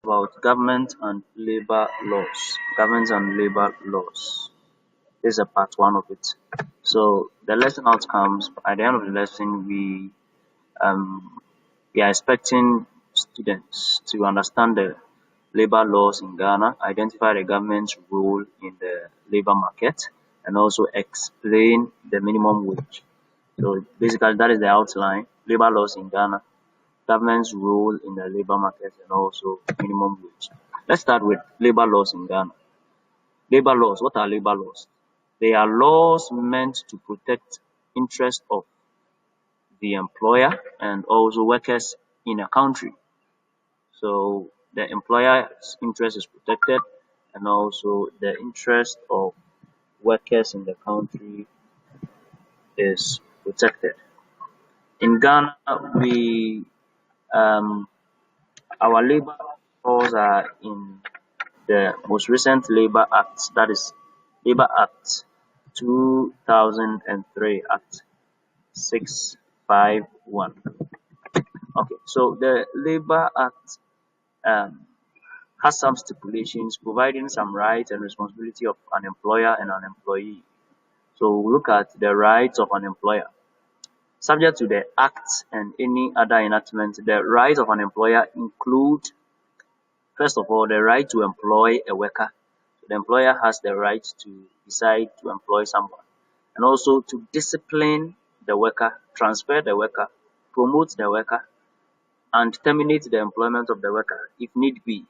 about government and labor laws. Government and labor laws. This is a part one of it. So the lesson outcomes, at the end of the lesson, um, we are expecting students to understand the labor laws in Ghana, identify the government's role in the labor market, and also explain the minimum wage. So basically, that is the outline. Labor laws in Ghana, government's role in the labor market, and also minimum wage. Let's start with labor laws in Ghana. Labor laws. What are labor laws? They are laws meant to protect interest of the employer and also workers in a country. So the employer's interest is protected and also the interest of workers in the country is protected. In Ghana, we our labor laws are in the most recent Labor Act, that is Labor Act 2003, Act 651. Okay, so the Labor Act um, has some stipulations providing some rights and responsibility of an employer and an employee. So we look at the rights of an employer. Subject to the Act and any other enactment, the rights of an employer include, first of all, the right to employ a worker. The employer has the right to decide to employ someone and also to discipline the worker, transfer the worker, promote the worker, and terminate the employment of the worker if need be.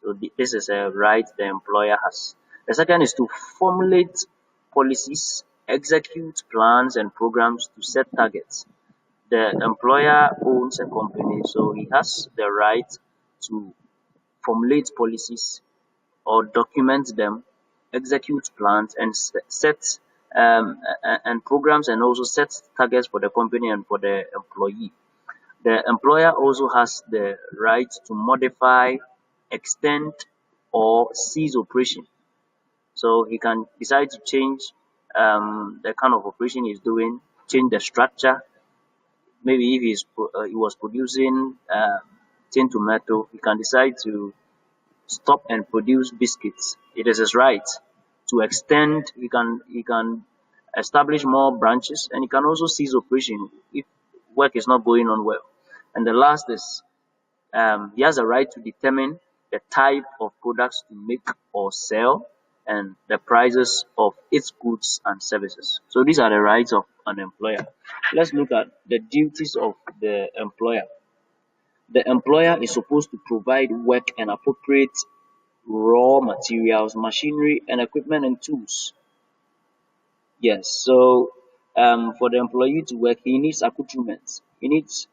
So this is a right the employer has. The second is to formulate policies, execute plans and programs to set targets. The employer owns a company, so he has the right to formulate policies or document them, execute plans and set and programs and also set targets for the company and for the employee. The employer also has the right to modify, extend, or cease operation. So he can decide to change the kind of operation he's doing, change the structure. Maybe if he was producing tin tomato, he can decide to stop and produce biscuits. It is his right to extend. He can establish more branches, and he can also cease operation if work is not going on well. And the last is he has a right to determine the type of products to make or sell and the prices of its goods and services. So these are the rights of an employer. Let's look at the duties of the employer. The employer is supposed to provide work and appropriate raw materials, machinery, and equipment and tools. Yes, so for the employee to work, he needs accoutrements. He needs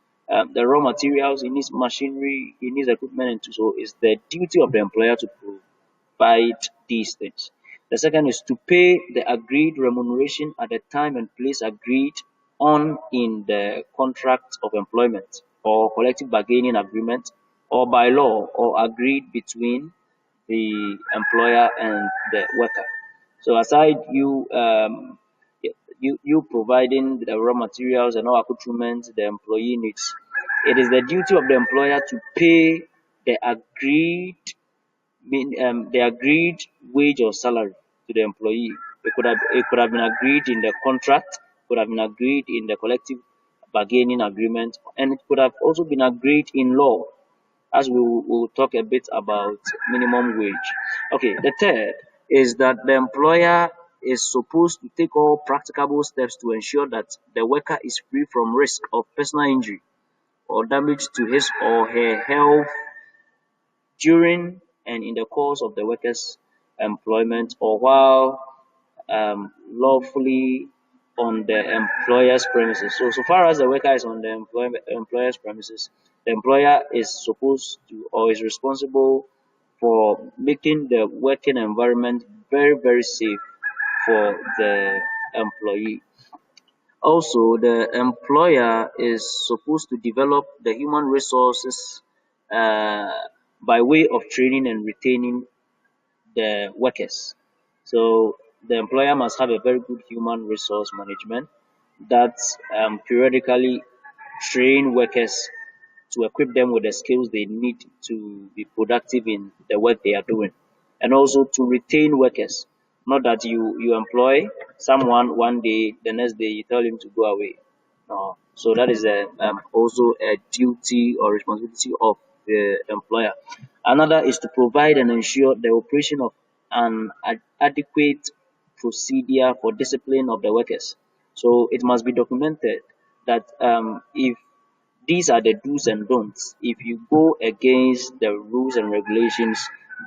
the raw materials, he needs machinery, he needs equipment and tools. So it's the duty of the employer to provide these things. The second is to pay the agreed remuneration at the time and place agreed on in the contract of employment or collective bargaining agreement or by law or agreed between the employer and the worker. So aside you providing the raw materials and all accoutrements the employee needs, it is the duty of the employer to pay the agreed wage or salary to the employee. It could have been agreed in the contract, could have been agreed in the collective bargaining agreement, and it could have also been agreed in law, as we will talk a bit about minimum wage. Okay, the third is that the employer is supposed to take all practicable steps to ensure that the worker is free from risk of personal injury or damage to his or her health during and in the course of the worker's employment or while lawfully on the employer's premises. So far as the worker is on the employer's premises, the employer is supposed to or is responsible for making the working environment very, very safe for the employee. Also, the employer is supposed to develop the human resources uh, by way of training and retaining the workers. So the employer must have a very good human resource management that periodically train workers to equip them with the skills they need to be productive in the work they are doing, and also to retain workers. Not that you employ someone one day, the next day you tell him to go away. No. So that is also a duty or responsibility of the employer. Another is to provide and ensure the operation of an adequate procedure for discipline of the workers. So it must be documented that if these are the do's and don'ts. If you go against the rules and regulations,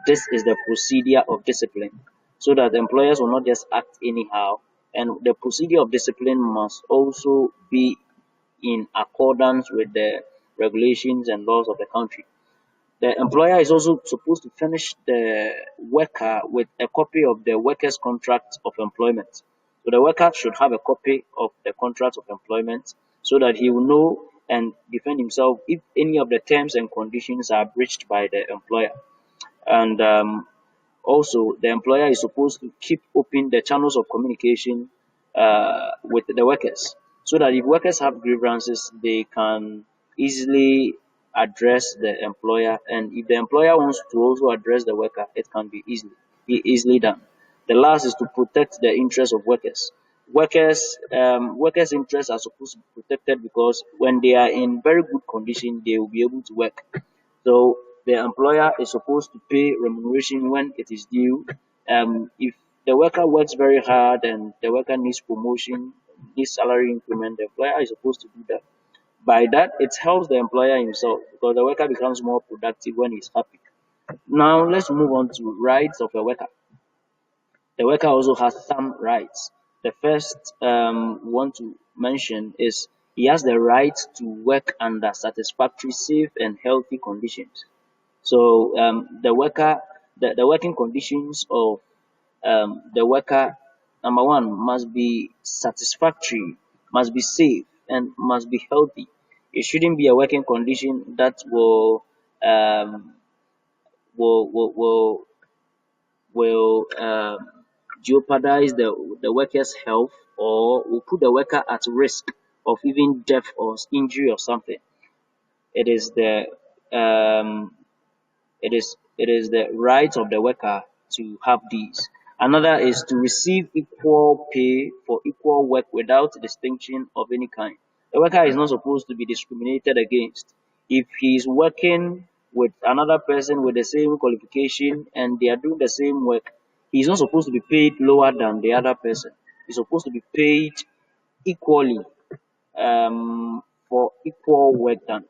this is the procedure of discipline, so that employers will not just act anyhow. And the procedure of discipline must also be in accordance with the regulations and laws of the country. The employer is also supposed to furnish the worker with a copy of the worker's contract of employment. So the worker should have a copy of the contract of employment so that he will know and defend himself if any of the terms and conditions are breached by the employer. And also, the employer is supposed to keep open the channels of communication with the workers so that if workers have grievances, they can easily address the employer. And if the employer wants to also address the worker, it can be easily done. The last is to protect the interests of workers. Workers' interests are supposed to be protected because when they are in very good condition, they will be able to work. So the employer is supposed to pay remuneration when it is due. If the worker works very hard and the worker needs promotion, needs salary increment, the employer is supposed to do that. By that, it helps the employer himself because the worker becomes more productive when he's happy. Now, let's move on to rights of the worker. The worker also has some rights. The first we want to mention is he has the right to work under satisfactory, safe, and healthy conditions. So the working conditions of the worker, number one, must be satisfactory, must be safe, and must be healthy. It shouldn't be a working condition that um, will jeopardize the worker's health or will put the worker at risk of even death or injury or something. It is the um, it is the right of the worker to have these. Another is to receive equal pay for equal work without distinction of any kind. The worker is not supposed to be discriminated against. If he is working with another person with the same qualification and they are doing the same work, he is not supposed to be paid lower than the other person. He's supposed to be paid equally for equal work done.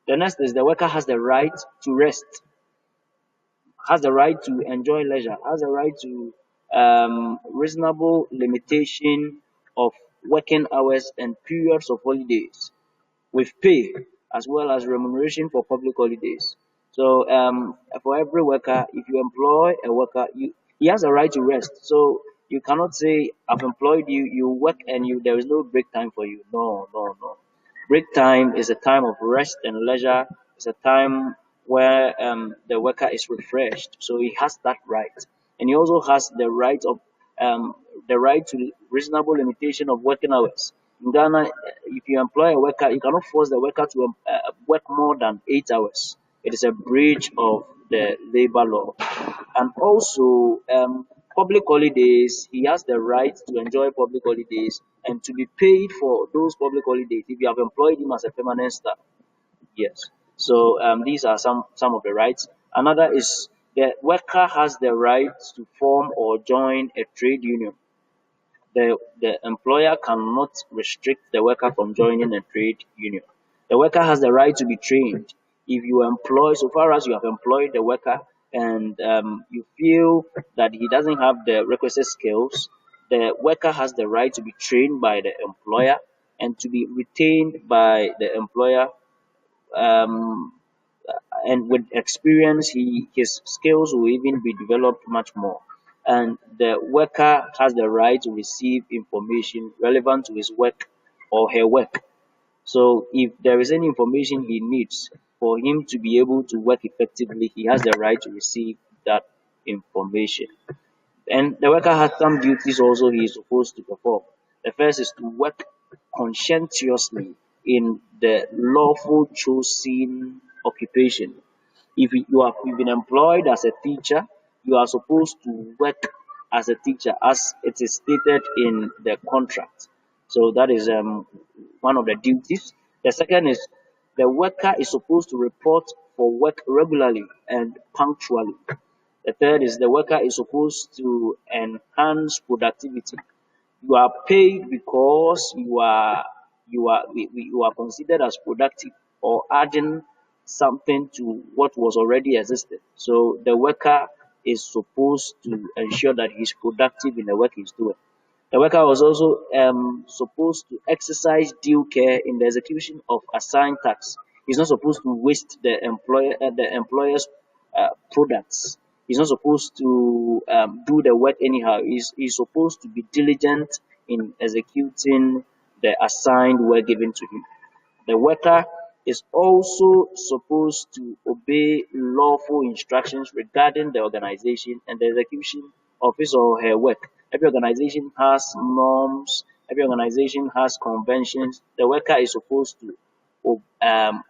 The next is the worker has the right to rest, has the right to enjoy leisure, has the right to reasonable limitation of working hours and periods of holidays with pay as well as remuneration for public holidays. So for every worker, if you employ a worker, he has a right to rest. So you cannot say I've employed you, you work and there is no break time for you. No, no, no. Break time is a time of rest and leisure. It's a time where the worker is refreshed. So he has that right, and he also has the right to reasonable limitation of working hours. In Ghana, if you employ a worker, you cannot force the worker to work more than 8 hours. It is a breach of the labor law. And also, public holidays, he has the right to enjoy public holidays and to be paid for those public holidays if you have employed him as a permanent staff. Yes. So these are some of the rights. Another is the worker has the right to form or join a trade union. The employer cannot restrict the worker from joining a trade union. The worker has the right to be trained. If you employ, so far as you have employed the worker and you feel that he doesn't have the requisite skills, the worker has the right to be trained by the employer and to be retained by the employer. Um, and with experience, his skills will even be developed much more. And the worker has the right to receive information relevant to his work or her work. So if there is any information he needs for him to be able to work effectively, he has the right to receive that information. And the worker has some duties also he is supposed to perform. The first is to work conscientiously in the lawful chosen occupation. If you've been employed as a teacher, you are supposed to work as a teacher as it is stated in the contract. So that is one of the duties. The second is the worker is supposed to report for work regularly and punctually. The third is the worker is supposed to enhance productivity. You are paid because you are considered as productive or adding something to what was already existed. So the worker is supposed to ensure that he's productive in the work he's doing. The worker was also supposed to exercise due care in the execution of assigned tasks. He's not supposed to waste the employer's products. He's not supposed to do the work anyhow. He's supposed to be diligent in executing the assigned work given to him. The worker is also supposed to obey lawful instructions regarding the organization and the execution of his or her work. Every organization has norms, every organization has conventions. The worker is supposed to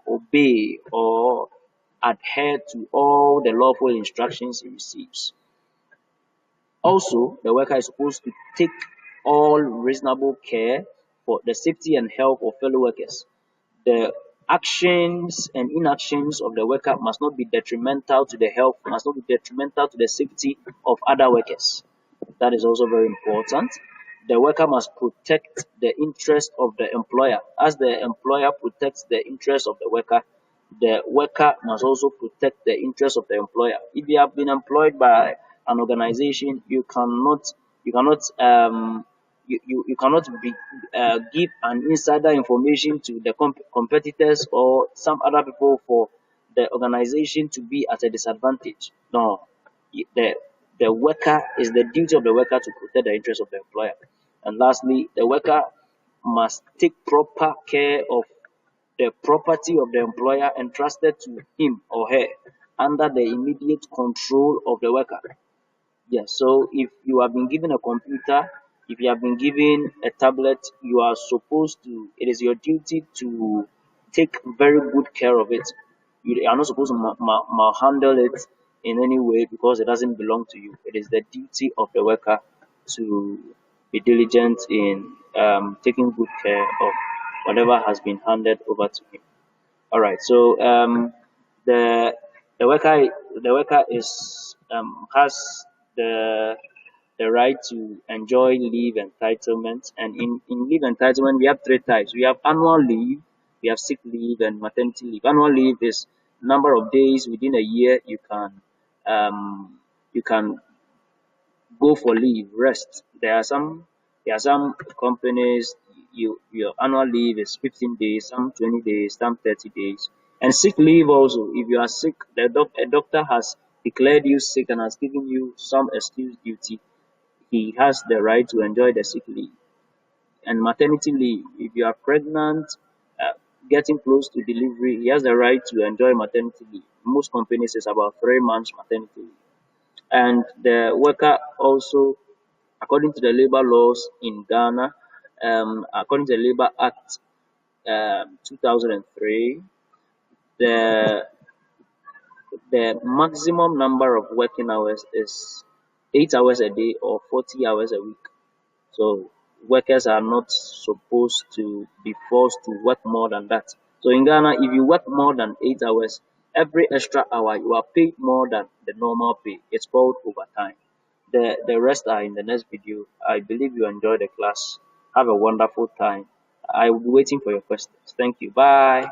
obey or adhere to all the lawful instructions he receives. Also, the worker is supposed to take all reasonable care for the safety and health of fellow workers. The actions and inactions of the worker must not be detrimental to the health, must not be detrimental to the safety of other workers. That is also very important. The worker must protect the interest of the employer. As the employer protects the interest of the worker must also protect the interest of the employer. If you have been employed by an organization, you cannot give an insider information to the competitors or some other people for the organization to be at a disadvantage. No, the the worker is the duty of the worker to protect the interest of the employer. And lastly, the worker must take proper care of the property of the employer entrusted to him or her under the immediate control of the worker. Yes, so if you have been given a computer, if you have been given a tablet, you are supposed to, it is your duty to take very good care of it. You are not supposed to malhandle it in any way because it doesn't belong to you. It is the duty of the worker to be diligent in taking good care of whatever has been handed over to him. All right. So the the worker is has the the right to enjoy leave entitlement, and in leave entitlement we have three types. We have annual leave, we have sick leave, and maternity leave. Annual leave is number of days within a year you can go for leave, rest. There are some companies your annual leave is 15 days, some 20 days, some 30 days. And sick leave also, if you are sick, a doctor has declared you sick and has given you some excuse duty, he has the right to enjoy the sick leave. And maternity leave, if you are pregnant, uh, getting close to delivery, he has the right to enjoy maternity leave. Most companies is about 3 months maternity leave. And the worker also, according to the labor laws in Ghana, according to the Labor Act 2003, the maximum number of working hours is 8 hours a day or 40 hours a week. So workers are not supposed to be forced to work more than that. So in Ghana, if you work more than 8 hours, every extra hour you are paid more than the normal pay. It's called overtime. The rest are in the next video. I believe you enjoyed the class. Have a wonderful time. I will be waiting for your questions. Thank you. Bye.